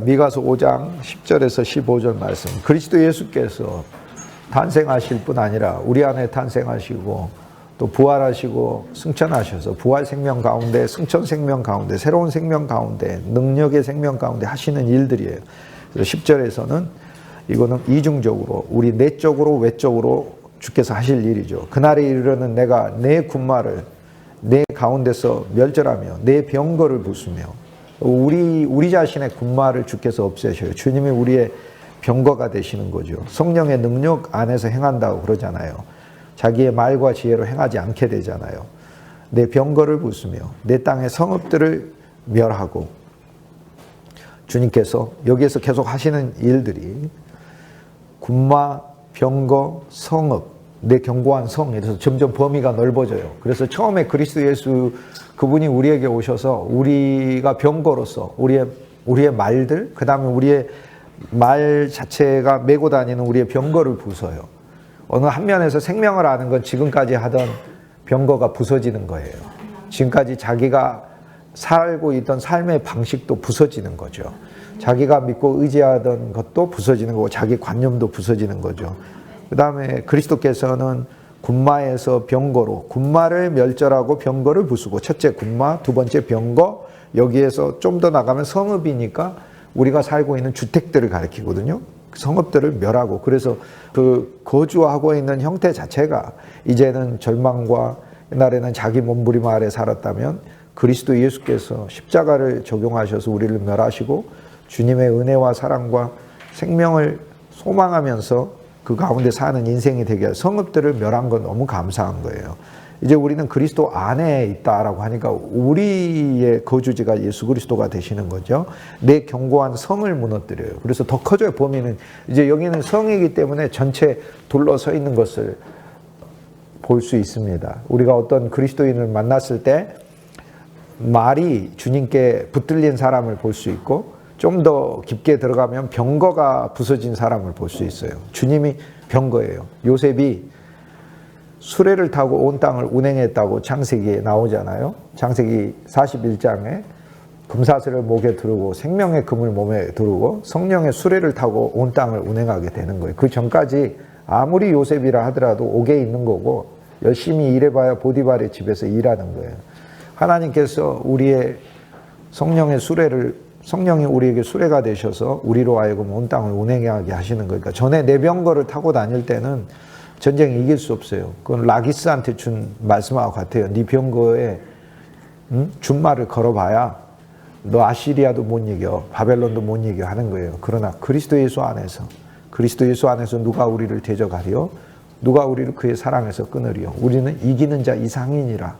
미가서 5장 10절에서 15절 말씀. 그리스도 예수께서 탄생하실 뿐 아니라 우리 안에 탄생하시고 또 부활하시고 승천하셔서 부활 생명 가운데, 승천 생명 가운데, 새로운 생명 가운데, 능력의 생명 가운데 하시는 일들이에요. 그래서 10절에서는 이거는 이중적으로 우리 내적으로 외적으로 주께서 하실 일이죠. 그날에 이르러는 내가 내 군마를 내 가운데서 멸절하며 내 병거를 부수며 우리 자신의 군마를 주께서 없애셔요. 주님이 우리의 병거가 되시는 거죠. 성령의 능력 안에서 행한다고 그러잖아요. 자기의 말과 지혜로 행하지 않게 되잖아요. 내 병거를 부수며 내 땅의 성읍들을 멸하고, 주님께서 여기에서 계속 하시는 일들이 군마, 병거, 성읍, 내 견고한 성, 이래서 점점 범위가 넓어져요. 그래서 처음에 그리스도 예수 그분이 우리에게 오셔서 우리가 병거로서 우리의 말들, 그 다음에 우리의 말 자체가 메고 다니는 우리의 병거를 부숴요. 어느 한 면에서 생명을 아는 건 지금까지 하던 병거가 부서지는 거예요. 지금까지 자기가 살고 있던 삶의 방식도 부서지는 거죠. 자기가 믿고 의지하던 것도 부서지는 거고 자기 관념도 부서지는 거죠. 그 다음에 그리스도께서는 군마에서 병거로, 군마를 멸절하고 병거를 부수고, 첫째 군마, 두 번째 병거, 여기에서 좀 더 나가면 성읍이니까 우리가 살고 있는 주택들을 가리키거든요. 성읍들을 멸하고, 그래서 그 거주하고 있는 형태 자체가 이제는 절망과, 옛날에는 자기 몸부림 아래 살았다면 그리스도 예수께서 십자가를 적용하셔서 우리를 멸하시고 주님의 은혜와 사랑과 생명을 소망하면서 그 가운데 사는 인생이 되게 해서 성읍들을 멸한 건 너무 감사한 거예요. 이제 우리는 그리스도 안에 있다라고 하니까 우리의 거주지가 예수 그리스도가 되시는 거죠. 내 견고한 성을 무너뜨려요. 그래서 더 커져요. 범위는 이제 여기는 성이기 때문에 전체 둘러서 있는 것을 볼 수 있습니다. 우리가 어떤 그리스도인을 만났을 때 말이 주님께 붙들린 사람을 볼 수 있고, 좀 더 깊게 들어가면 병거가 부서진 사람을 볼 수 있어요. 주님이 병거예요. 요셉이 수레를 타고 온 땅을 운행했다고 창세기에 나오잖아요. 창세기 41장에 금사슬을 목에 두르고 생명의 금을 몸에 두르고 성령의 수레를 타고 온 땅을 운행하게 되는 거예요. 그 전까지 아무리 요셉이라 하더라도 옥에 있는 거고 열심히 일해봐야 보디발의 집에서 일하는 거예요. 하나님께서 우리의 성령이 우리에게 수레가 되셔서 우리로 하여금 온 땅을 운행하게 하시는 거니까, 전에 내 병거를 타고 다닐 때는 전쟁 이길 수 없어요. 그건 라기스한테 준 말씀하고 같아요. 네 병거에 준말을 걸어봐야 너 아시리아도 못 이겨, 바벨론도 못 이겨 하는 거예요. 그러나 그리스도 예수 안에서 누가 우리를 대적하리요? 누가 우리를 그의 사랑에서 끊으리요? 우리는 이기는 자 이상이니라.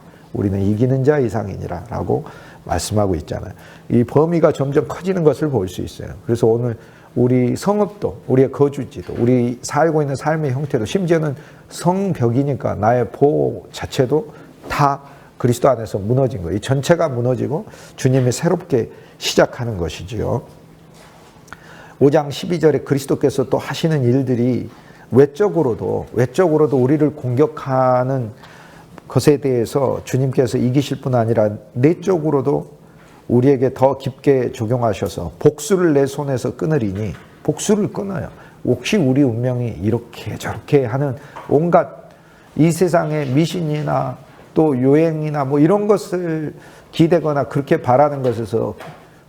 라고 말씀하고 있잖아요. 이 범위가 점점 커지는 것을 볼 수 있어요. 그래서 오늘 우리 성읍도, 우리의 거주지도, 우리 살고 있는 삶의 형태도, 심지어는 성벽이니까 나의 보호 자체도 다 그리스도 안에서 무너진 거예요. 이 전체가 무너지고 주님이 새롭게 시작하는 것이지요. 5장 12절에 그리스도께서 또 하시는 일들이 외적으로도 우리를 공격하는 것에 대해서 주님께서 이기실 뿐 아니라 내적으로도 우리에게 더 깊게 적용하셔서 복수를 내 손에서 끊으리니, 복수를 끊어요. 혹시 우리 운명이 이렇게 저렇게 하는 온갖 이 세상의 미신이나 또 요행이나 뭐 이런 것을 기대거나 그렇게 바라는 것에서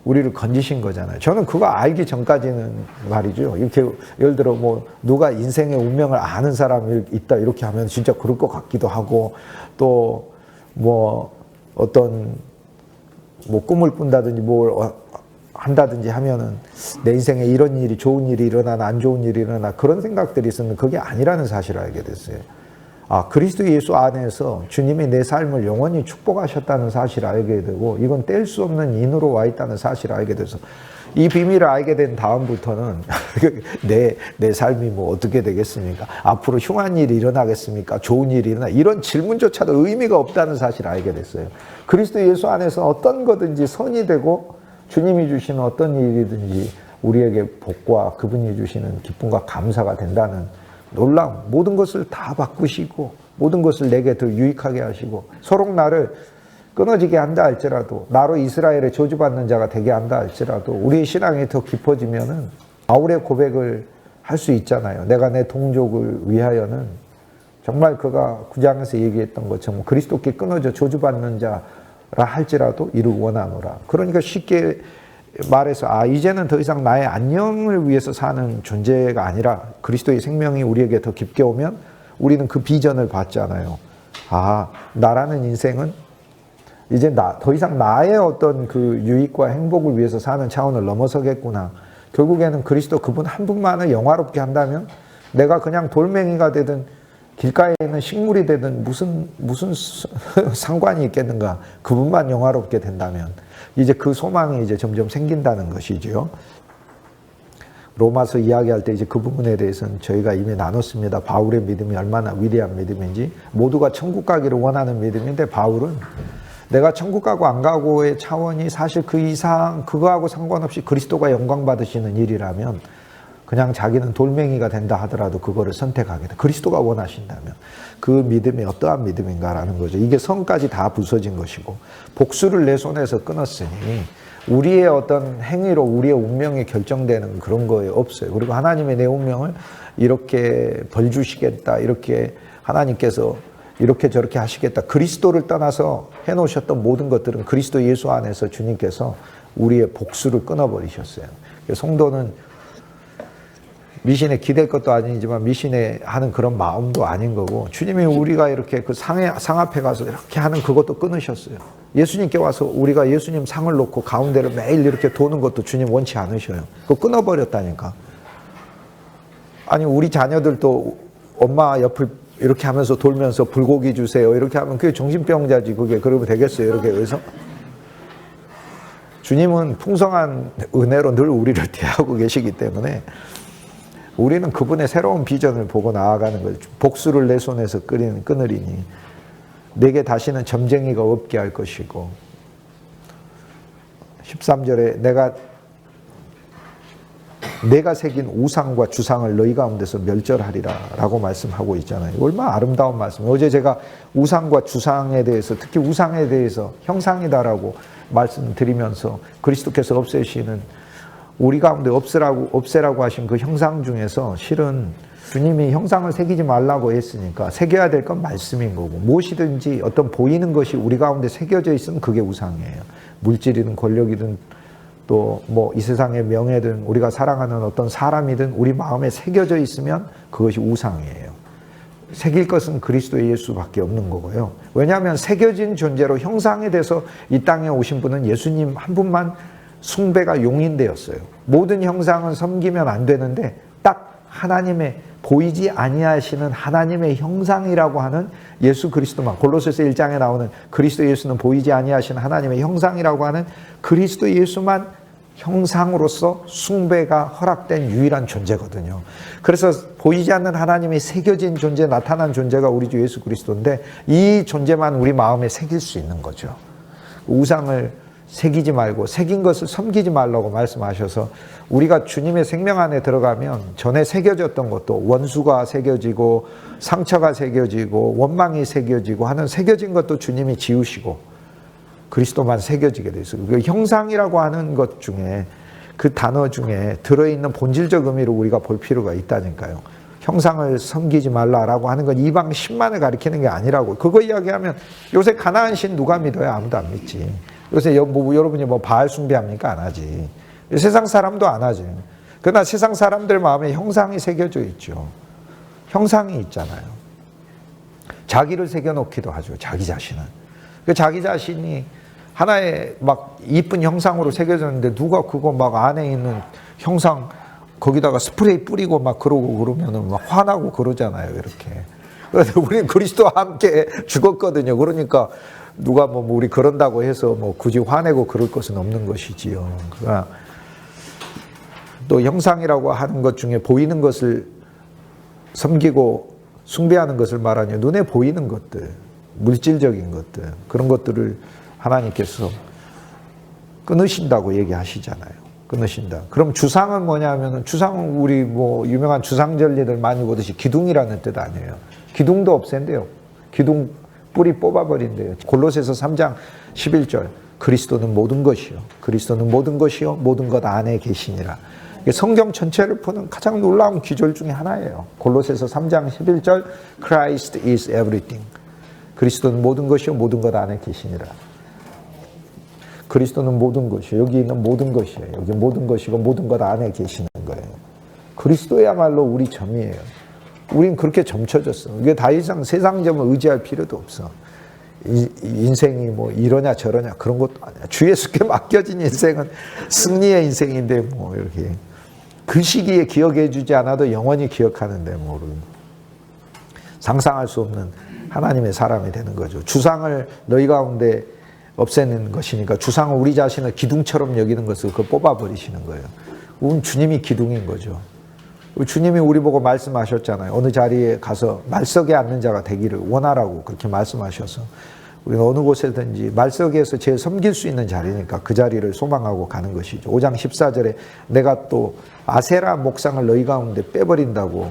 우리를 건지신 거잖아요. 저는 그거 알기 전까지는 말이죠. 이렇게 예를 들어 뭐 누가 인생의 운명을 아는 사람이 있다 이렇게 하면 진짜 그럴 것 같기도 하고, 또 뭐 어떤 뭐 꿈을 꾼다든지 뭘 한다든지 하면은 내 인생에 이런 일이, 좋은 일이 일어나나 안 좋은 일이 일어나나 그런 생각들이 있었는데 그게 아니라는 사실을 알게 됐어요. 아, 그리스도 예수 안에서 주님이 내 삶을 영원히 축복하셨다는 사실을 알게 되고, 이건 뗄 수 없는 인으로 와 있다는 사실을 알게 돼서 이 비밀을 알게 된 다음부터는 내 삶이 뭐 어떻게 되겠습니까? 앞으로 흉한 일이 일어나겠습니까? 좋은 일이 일어나? 이런 질문조차도 의미가 없다는 사실을 알게 됐어요. 그리스도 예수 안에서 어떤 거든지 선이 되고 주님이 주시는 어떤 일이든지 우리에게 복과 그분이 주시는 기쁨과 감사가 된다는 놀라움, 모든 것을 다 바꾸시고 모든 것을 내게 더 유익하게 하시고 서로 나를 끊어지게 한다 할지라도, 나로 이스라엘의 저주받는 자가 되게 한다 할지라도 우리의 신앙이 더 깊어지면은 바울의 고백을 할 수 있잖아요. 내가 내 동족을 위하여는 정말 그가 9장에서 얘기했던 것처럼 그리스도께 끊어져 저주받는 자라 할지라도 이를 원하노라. 그러니까 쉽게 말해서 이제는 더 이상 나의 안녕을 위해서 사는 존재가 아니라 그리스도의 생명이 우리에게 더 깊게 오면 우리는 그 비전을 봤잖아요. 나라는 인생은 이제 더 이상 나의 어떤 그 유익과 행복을 위해서 사는 차원을 넘어서겠구나. 결국에는 그리스도 그분 한 분만을 영화롭게 한다면 내가 그냥 돌멩이가 되든 길가에 있는 식물이 되든 무슨 상관이 있겠는가. 그분만 영화롭게 된다면 이제 그 소망이 이제 점점 생긴다는 것이죠. 로마서 이야기할 때 이제 그 부분에 대해서는 저희가 이미 나눴습니다. 바울의 믿음이 얼마나 위대한 믿음인지. 모두가 천국 가기를 원하는 믿음인데 바울은 내가 천국 가고 안 가고의 차원이 사실 그 이상 그거하고 상관없이 그리스도가 영광 받으시는 일이라면 그냥 자기는 돌멩이가 된다 하더라도 그거를 선택하겠다. 그리스도가 원하신다면 그 믿음이 어떠한 믿음인가라는 거죠. 이게 성까지 다 부서진 것이고 복수를 내 손에서 끊었으니 우리의 어떤 행위로 우리의 운명이 결정되는 그런 거에 없어요. 그리고 하나님의 내 운명을 이렇게 벌 주시겠다. 이렇게 하나님께서 이렇게 저렇게 하시겠다. 그리스도를 떠나서 해놓으셨던 모든 것들은 그리스도 예수 안에서 주님께서 우리의 복수를 끊어버리셨어요. 성도는 미신에 기댈 것도 아니지만 미신에 하는 그런 마음도 아닌 거고 주님이 우리가 이렇게 그 상 앞에 가서 이렇게 하는 그것도 끊으셨어요. 예수님께 와서 우리가 예수님 상을 놓고 가운데를 매일 이렇게 도는 것도 주님 원치 않으셔요. 그거 끊어버렸다니까. 아니 우리 자녀들도 엄마 옆을 이렇게 하면서 돌면서 불고기 주세요. 이렇게 하면 그게 정신병자지. 그게 그러면 되겠어요. 이렇게 해서 주님은 풍성한 은혜로 늘 우리를 대하고 계시기 때문에 우리는 그분의 새로운 비전을 보고 나아가는 거죠. 복수를 내 손에서 끊으리니 내게 다시는 점쟁이가 없게 할 것이고 13절에 내가 새긴 우상과 주상을 너희 가운데서 멸절하리라 라고 말씀하고 있잖아요. 얼마나 아름다운 말씀이에요. 어제 제가 우상과 주상에 대해서 특히 우상에 대해서 형상이다라고 말씀드리면서 그리스도께서 없애시는 우리 가운데 없애라고 하신 그 형상 중에서 실은 주님이 형상을 새기지 말라고 했으니까 새겨야 될 건 말씀인 거고 무엇이든지 어떤 보이는 것이 우리 가운데 새겨져 있으면 그게 우상이에요. 물질이든 권력이든 또 뭐 이 세상의 명예든 우리가 사랑하는 어떤 사람이든 우리 마음에 새겨져 있으면 그것이 우상이에요. 새길 것은 그리스도 예수밖에 없는 거고요. 왜냐하면 새겨진 존재로 형상에 대해서 이 땅에 오신 분은 예수님 한 분만 숭배가 용인되었어요. 모든 형상은 섬기면 안 되는데 딱 하나님의 보이지 아니하시는 하나님의 형상이라고 하는 예수 그리스도만, 골로새서 1장에 나오는 그리스도 예수는 보이지 아니하시는 하나님의 형상이라고 하는 그리스도 예수만 형상으로서 숭배가 허락된 유일한 존재거든요. 그래서 보이지 않는 하나님이 새겨진 존재, 나타난 존재가 우리 주 예수 그리스도인데 이 존재만 우리 마음에 새길 수 있는 거죠. 우상을 새기지 말고 새긴 것을 섬기지 말라고 말씀하셔서 우리가 주님의 생명 안에 들어가면 전에 새겨졌던 것도 원수가 새겨지고 상처가 새겨지고 원망이 새겨지고 하는 새겨진 것도 주님이 지우시고 그리스도만 새겨지게 돼 있어요. 그 형상이라고 하는 것 중에 그 단어 중에 들어있는 본질적 의미를 우리가 볼 필요가 있다니까요. 형상을 섬기지 말라라고 하는 건 이방 신만을 가리키는 게 아니라고. 그거 이야기하면 요새 가나안 신 누가 믿어요? 아무도 안 믿지. 요새 여러분이 바알 숭배합니까? 안 하지. 세상 사람도 안 하지. 그러나 세상 사람들 마음에 형상이 새겨져 있죠. 형상이 있잖아요. 자기를 새겨놓기도 하죠. 자기 자신은. 자기 자신이 하나의 막 이쁜 형상으로 새겨졌는데 누가 그거 막 안에 있는 형상 거기다가 스프레이 뿌리고 막 그러고 그러면은 막 화나고 그러잖아요. 이렇게. 그래서 우리는 그리스도와 함께 죽었거든요. 그러니까 누가 우리 그런다고 해서 굳이 화내고 그럴 것은 없는 것이지요. 그러나 또 형상이라고 하는 것 중에 보이는 것을 섬기고 숭배하는 것을 말하니 눈에 보이는 것들, 물질적인 것들, 그런 것들을 하나님께서 끊으신다고 얘기하시잖아요. 끊으신다. 그럼 주상은 뭐냐면은 주상은 우리 유명한 주상 전리들 많이 보듯이 기둥이라는 뜻 아니에요. 기둥도 없앤대요. 기둥 뿌리 뽑아버린대요. 골로새서 3장 11절. 그리스도는 모든 것이요. 그리스도는 모든 것이요. 모든 것 안에 계시니라. 이게 성경 전체를 푸는 가장 놀라운 기절 중에 하나예요. 골로새서 3장 11절. Christ is everything. 그리스도는 모든 것이요. 모든 것 안에 계시니라. 그리스도는 모든 것이요. 여기 있는 모든 것이에요. 여기 모든 것이고 모든 것 안에 계시는 거예요. 그리스도야말로 우리 점이에요. 우린 그렇게 점쳐졌어. 이게 더 이상 세상 점을 의지할 필요도 없어. 인생이 뭐 이러냐 저러냐 그런 것도 아니야. 주 예수께 맡겨진 인생은 승리의 인생인데 뭐 이렇게 그 시기에 기억해 주지 않아도 영원히 기억하는데 뭐 상상할 수 없는 하나님의 사람이 되는 거죠. 주상을 너희 가운데 없애는 것이니까 주상은 우리 자신을 기둥처럼 여기는 것을 그걸 뽑아버리시는 거예요. 우린 주님이 기둥인 거죠. 주님이 우리 보고 말씀하셨잖아요. 어느 자리에 가서 말석에 앉는 자가 되기를 원하라고 그렇게 말씀하셔서 우리는 어느 곳에든지 말석에서 제일 섬길 수 있는 자리니까 그 자리를 소망하고 가는 것이죠. 5장 14절에 내가 또 아세라 목상을 너희 가운데 빼버린다고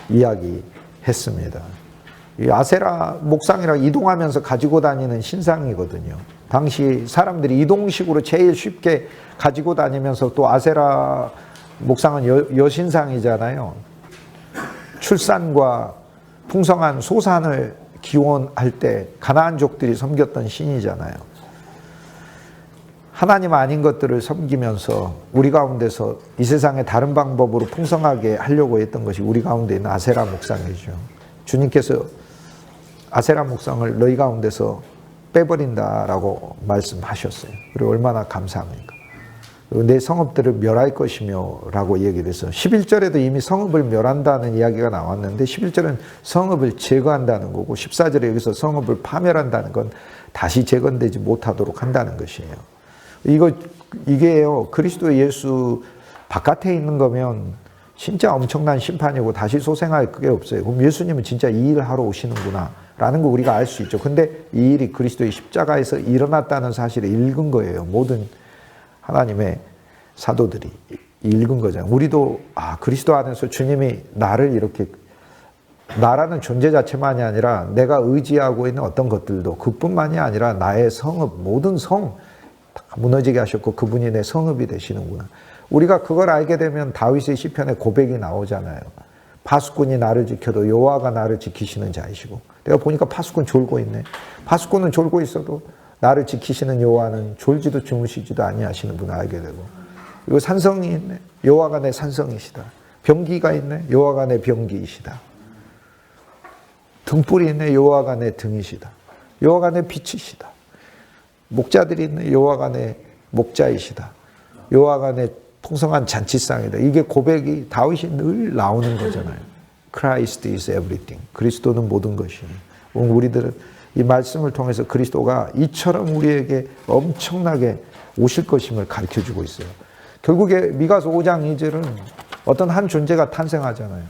이야기했습니다. 이 아세라 목상이라 이동하면서 가지고 다니는 신상이거든요. 당시 사람들이 이동식으로 제일 쉽게 가지고 다니면서 또 아세라 목상은 여신상이잖아요. 출산과 풍성한 소산을 기원할 때 가나안족들이 섬겼던 신이잖아요. 하나님 아닌 것들을 섬기면서 우리 가운데서 이 세상의 다른 방법으로 풍성하게 하려고 했던 것이 우리 가운데 있는 아세라 목상이죠. 주님께서 아세라 목상을 너희 가운데서 빼버린다라고 말씀하셨어요. 그리고 얼마나 감사합니까? 내 성읍들을 멸할 것이며 라고 얘기를 해서 11절에도 이미 성읍을 멸한다는 이야기가 나왔는데 11절은 성읍을 제거한다는 거고 14절에 여기서 성읍을 파멸한다는 건 다시 재건되지 못하도록 한다는 것이에요. 이게요, 그리스도 예수 바깥에 있는 거면 진짜 엄청난 심판이고 다시 소생할 그게 없어요. 그럼 예수님은 진짜 이 일을 하러 오시는구나 라는 거 우리가 알 수 있죠. 근데 이 일이 그리스도의 십자가에서 일어났다는 사실을 읽은 거예요. 모든 하나님의 사도들이 읽은 거잖아요. 우리도 그리스도 안에서 주님이 나를 이렇게 나라는 존재 자체만이 아니라 내가 의지하고 있는 어떤 것들도 그뿐만이 아니라 나의 성읍 모든 성 다 무너지게 하셨고 그분이 내 성읍이 되시는구나. 우리가 그걸 알게 되면 다윗의 시편에 고백이 나오잖아요. 파수꾼이 나를 지켜도 여호와가 나를 지키시는 자이시고 내가 보니까 파수꾼 졸고 있네. 파수꾼은 졸고 있어도 나를 지키시는 여호와는 졸지도 주무시지도 아니하시는 분을 알게 되고 그리고 산성이 있네. 여호와가 내 산성이시다. 병기가 있네. 여호와가 내 병기이시다. 등불이 있네. 여호와가 내 등이시다. 여호와가 내 빛이시다. 목자들이 있네. 여호와가 내 목자이시다. 여호와가 내 풍성한 잔치상이다. 이게 고백이 다윗이 늘 나오는 거잖아요. Christ is everything. 그리스도는 모든 것이니. 우리들은 이 말씀을 통해서 그리스도가 이처럼 우리에게 엄청나게 오실 것임을 가르쳐주고 있어요. 결국에 미가서 5장 2절은 어떤 한 존재가 탄생하잖아요.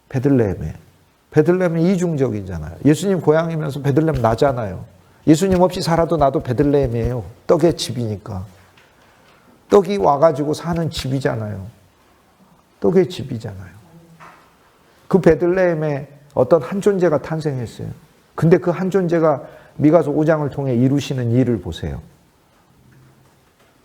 베들레헴에. 베들레헴은 이중적이잖아요. 예수님 고향이면서 베들레헴 나잖아요. 예수님 없이 살아도 나도 베들레헴이에요. 떡의 집이니까. 떡이 와가지고 사는 집이잖아요. 떡의 집이잖아요. 그 베들레헴에 어떤 한 존재가 탄생했어요. 근데 그 한 존재가 미가서 5장을 통해 이루시는 일을 보세요.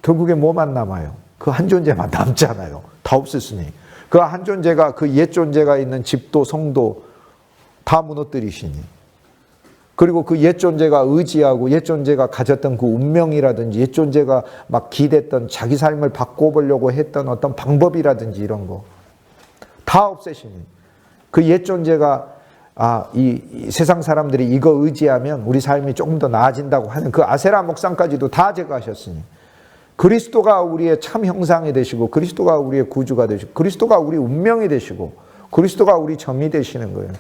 결국에 뭐만 남아요? 그 한 존재만 남잖아요. 다 없었으니. 그 한 존재가 그 옛 존재가 있는 집도 성도 다 무너뜨리시니. 그리고 그 옛 존재가 의지하고 옛 존재가 가졌던 그 운명이라든지 옛 존재가 막 기댔던 자기 삶을 바꿔보려고 했던 어떤 방법이라든지 이런 거 다 없애시니. 그 옛 존재가 이 세상 사람들이 이거 의지하면 우리 삶이 조금 더 나아진다고 하는 그 아세라 목상까지도 다 제거하셨으니 그리스도가 우리의 참 형상이 되시고 그리스도가 우리의 구주가 되시고 그리스도가 우리 운명이 되시고 그리스도가 우리 점이 되시는 거예요.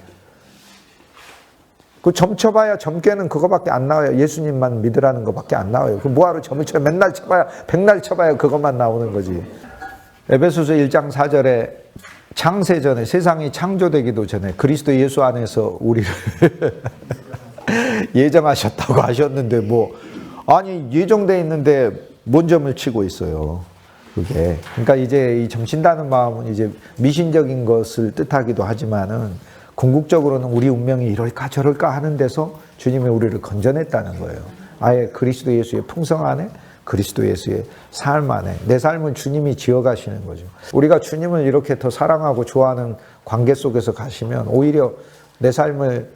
그 점 쳐봐야 점괘는 그거밖에 안 나와요. 예수님만 믿으라는 거밖에 안 나와요. 그 뭐하러 점을 쳐요? 맨날 쳐봐야 백날 쳐봐야 그것만 나오는 거지. 에베소서 1장 4절에 창세전에 세상이 창조되기도 전에 그리스도 예수 안에서 우리를 예정하셨다고 하셨는데 아니 예정돼 있는데 뭔 점을 치고 있어요. 그게 그러니까 이제 이 점친다는 마음은 이제 미신적인 것을 뜻하기도 하지만은 궁극적으로는 우리 운명이 이럴까 저럴까 하는 데서 주님이 우리를 건져냈다는 거예요. 아예 그리스도 예수의 풍성 안에, 그리스도 예수의 삶 안에, 내 삶은 주님이 지어가시는 거죠. 우리가 주님을 이렇게 더 사랑하고 좋아하는 관계 속에서 가시면 오히려 내 삶을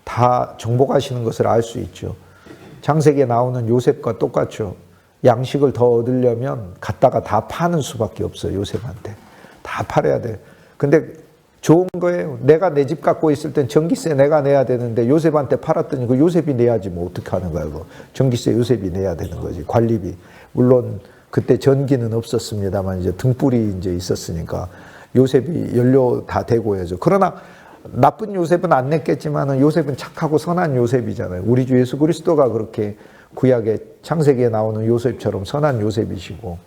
다 정복하시는 것을 알 수 있죠. 창세기에 나오는 요셉과 똑같죠. 양식을 더 얻으려면 갖다가 다 파는 수밖에 없어요. 요셉한테 다 팔아야 돼. 근데 좋은 거예요. 내가 내 집 갖고 있을 땐 전기세 내가 내야 되는데 요셉한테 팔았더니 그 요셉이 내야지 뭐 어떻게 하는 거야. 그거. 전기세 요셉이 내야 되는 거지. 관리비. 물론 그때 전기는 없었습니다만 이제 등불이 이제 있었으니까 요셉이 연료 다 대고 해야죠. 그러나 나쁜 요셉은 안 냈겠지만은 요셉은 착하고 선한 요셉이잖아요. 우리 주 예수 그리스도가 그렇게 구약의 창세기에 나오는 요셉처럼 선한 요셉이시고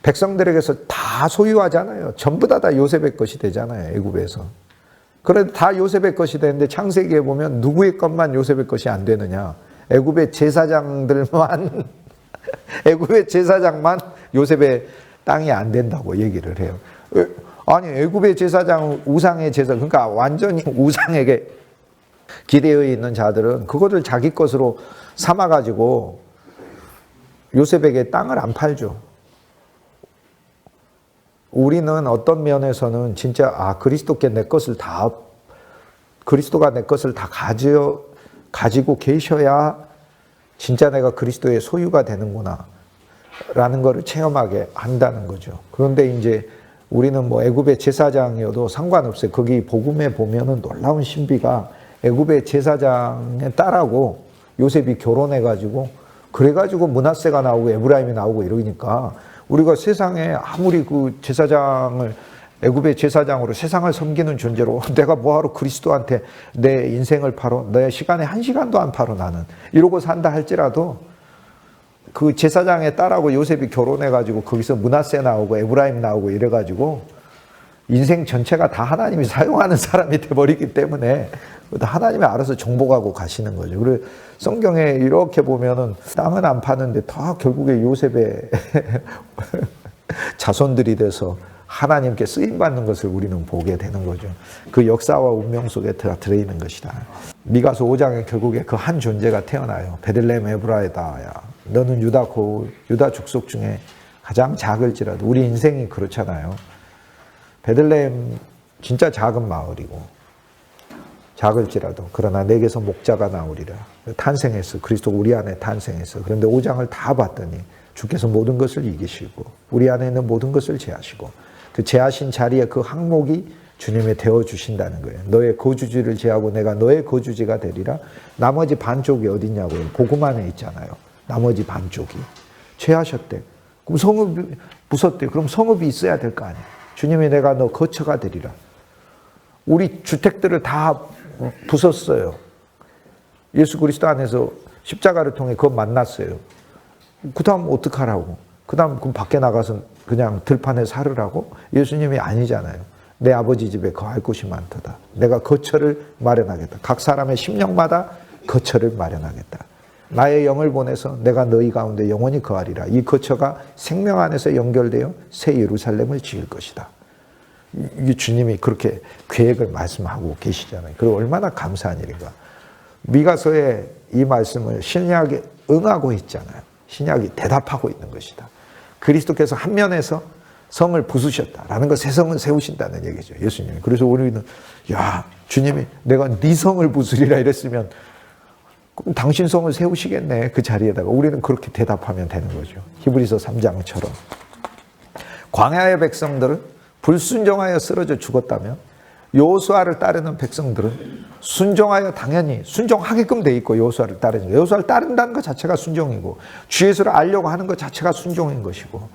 백성들에게서 다 소유하잖아요. 전부 다 요셉의 것이 되잖아요. 애굽에서. 그래도 다 요셉의 것이 되는데 창세기에 보면 누구의 것만 요셉의 것이 안 되느냐. 애굽의 제사장들만 애굽의 제사장만 요셉의 땅이 안 된다고 얘기를 해요. 아니 애굽의 제사장 우상의 제사 그러니까 완전히 우상에게 기대어 있는 자들은 그것을 자기 것으로 삼아가지고 요셉에게 땅을 안 팔죠. 우리는 어떤 면에서는 진짜 그리스도께 내 것을 다 그리스도가 내 것을 다 가지고 계셔야 진짜 내가 그리스도의 소유가 되는구나 라는 것을 체험하게 한다는 거죠. 그런데 이제 우리는 뭐 애굽의 제사장이어도 상관없어요. 거기 복음에 보면은 놀라운 신비가 애굽의 제사장의 딸하고 요셉이 결혼해가지고 그래가지고 므낫세가 나오고 에브라임이 나오고 이러니까 우리가 세상에 아무리 그 제사장을 애굽의 제사장으로 세상을 섬기는 존재로 내가 뭐하러 그리스도한테 내 인생을 팔어 내 시간에 한 시간도 안 팔어 나는 이러고 산다 할지라도 그 제사장의 딸하고 요셉이 결혼해가지고 거기서 므낫세 나오고 에브라임 나오고 이래가지고 인생 전체가 다 하나님이 사용하는 사람이 돼버리기 때문에 하나님이 알아서 정복하고 가시는 거죠. 그리고 성경에 이렇게 보면은 땅은 안 파는데 다 결국에 요셉의 자손들이 돼서 하나님께 쓰임받는 것을 우리는 보게 되는 거죠. 그 역사와 운명 속에 들어있는 것이다. 미가서 5장에 결국에 그 한 존재가 태어나요. 베들레헴 에브라이다야. 너는 유다 족속 중에 가장 작을지라도 우리 인생이 그렇잖아요. 베들레헴 진짜 작은 마을이고 작을지라도 그러나 내게서 목자가 나오리라. 탄생했어. 그리스도가 우리 안에 탄생했어. 그런데 5장을 다 봤더니 주께서 모든 것을 이기시고 우리 안에 있는 모든 것을 제하시고 그 제하신 자리에 그 항목이 주님의 되어주신다는 거예요. 너의 거주지를 제하고 내가 너의 거주지가 되리라. 나머지 반쪽이 어딨냐고요. 복음 안에 있잖아요. 나머지 반쪽이. 제하셨대. 그럼 성읍이 부쉈대. 그럼 성읍이 있어야 될 거 아니에요. 주님이 내가 너 거처가 되리라. 우리 주택들을 다 부쉈어요. 예수 그리스도 안에서 십자가를 통해 그거 만났어요. 그 다음 어떡하라고? 그 다음 그럼 밖에 나가서 그냥 들판에 살으라고? 예수님이 아니잖아요. 내 아버지 집에 거할 곳이 많도다. 내가 거처를 마련하겠다. 각 사람의 심령마다 거처를 마련하겠다. 나의 영을 보내서 내가 너희 가운데 영원히 거하리라. 이 거처가 생명 안에서 연결되어 새 예루살렘을 지을 것이다. 이 주님이 그렇게 계획을 말씀하고 계시잖아요. 그리고 얼마나 감사한 일인가. 미가서의 이 말씀을 신약이 응하고 있잖아요. 신약이 대답하고 있는 것이다. 그리스도께서 한 면에서 성을 부수셨다라는 것, 새 성을 세우신다는 얘기죠. 예수님이. 그래서 우리는 야 주님이 내가 네 성을 부수리라 이랬으면 그럼 당신 성을 세우시겠네. 그 자리에다가 우리는 그렇게 대답하면 되는 거죠. 히브리서 3장처럼. 광야의 백성들은 불순종하여 쓰러져 죽었다면 여호수아를 따르는 백성들은 순종하여 당연히 순종하게끔 돼 있고 여호수아를 따르는 거. 여호수아를 따른다는 것 자체가 순종이고 주 예수를 알려고 하는 것 자체가 순종인 것이고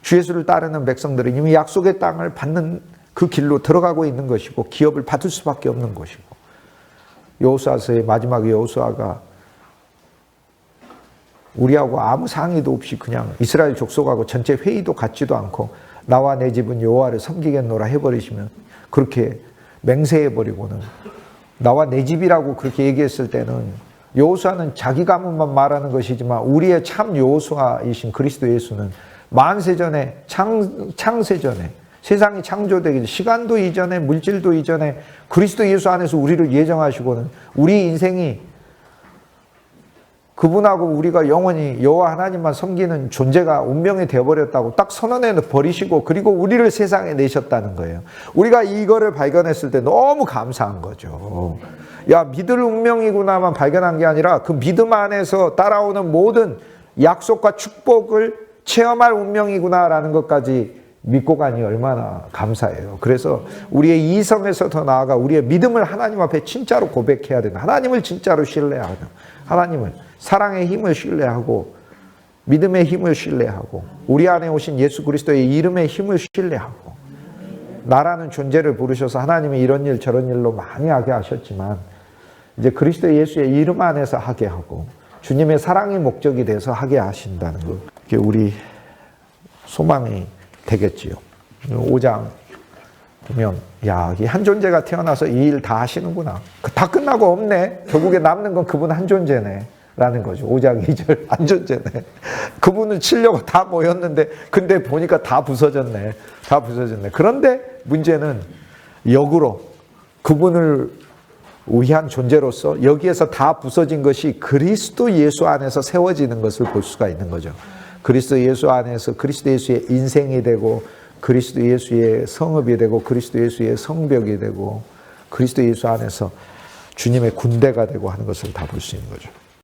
주 예수를 따르는 백성들은 이미 약속의 땅을 받는 그 길로 들어가고 있는 것이고 기업을 받을 수밖에 없는 것이고 여호수아서의 마지막 여호수아가 우리하고 아무 상의도 없이 그냥 이스라엘 족속하고 전체 회의도 갖지도 않고 나와 내 집은 여호와를 섬기겠노라 해버리시면 그렇게 맹세해버리고는 나와 내 집이라고 그렇게 얘기했을 때는 여호수아는 자기 가문만 말하는 것이지만 우리의 참 여호수아이신 그리스도 예수는 만세전에 창세전에 세상이 창조되기 전, 시간도 이전에, 물질도 이전에 그리스도 예수 안에서 우리를 예정하시고는 우리 인생이 그분하고 우리가 영원히 여호와 하나님만 섬기는 존재가 운명이 되어버렸다고 딱 선언해 버리시고, 그리고 우리를 세상에 내셨다는 거예요. 우리가 이거를 발견했을 때 너무 감사한 거죠. 야, 믿을 운명이구나만 발견한 게 아니라 그 믿음 안에서 따라오는 모든 약속과 축복을 체험할 운명이구나라는 것까지 믿고 가니 얼마나 감사해요. 그래서 우리의 이성에서 더 나아가 우리의 믿음을 하나님 앞에 진짜로 고백해야 된다. 하나님을 진짜로 신뢰하는, 하나님을, 사랑의 힘을 신뢰하고, 믿음의 힘을 신뢰하고, 우리 안에 오신 예수 그리스도의 이름의 힘을 신뢰하고, 나라는 존재를 부르셔서 하나님이 이런 일 저런 일로 많이 하게 하셨지만 이제 그리스도 예수의 이름 안에서 하게 하고 주님의 사랑이 목적이 돼서 하게 하신다는 것, 그게 우리 소망이 되겠지요. 5장 보면, 야, 이 한 존재가 태어나서 이 일 다 하시는구나. 다 끝나고 없네. 결국에 남는 건 그분 한 존재네. 라는 거죠. 5장 2절 한 존재네. 그분을 치려고 다 모였는데, 근데 보니까 다 부서졌네. 다 부서졌네. 그런데 문제는 역으로 그분을 위한 존재로서 여기에서 다 부서진 것이 그리스도 예수 안에서 세워지는 것을 볼 수가 있는 거죠. 그리스도 예수 안에서 그리스도 예수의 인생이 되고, 그리스도 예수의 성읍이 되고, 그리스도 예수의 성벽이 되고, 그리스도 예수 안에서 주님의 군대가 되고 하는 것을 다 볼 수 있는 거죠.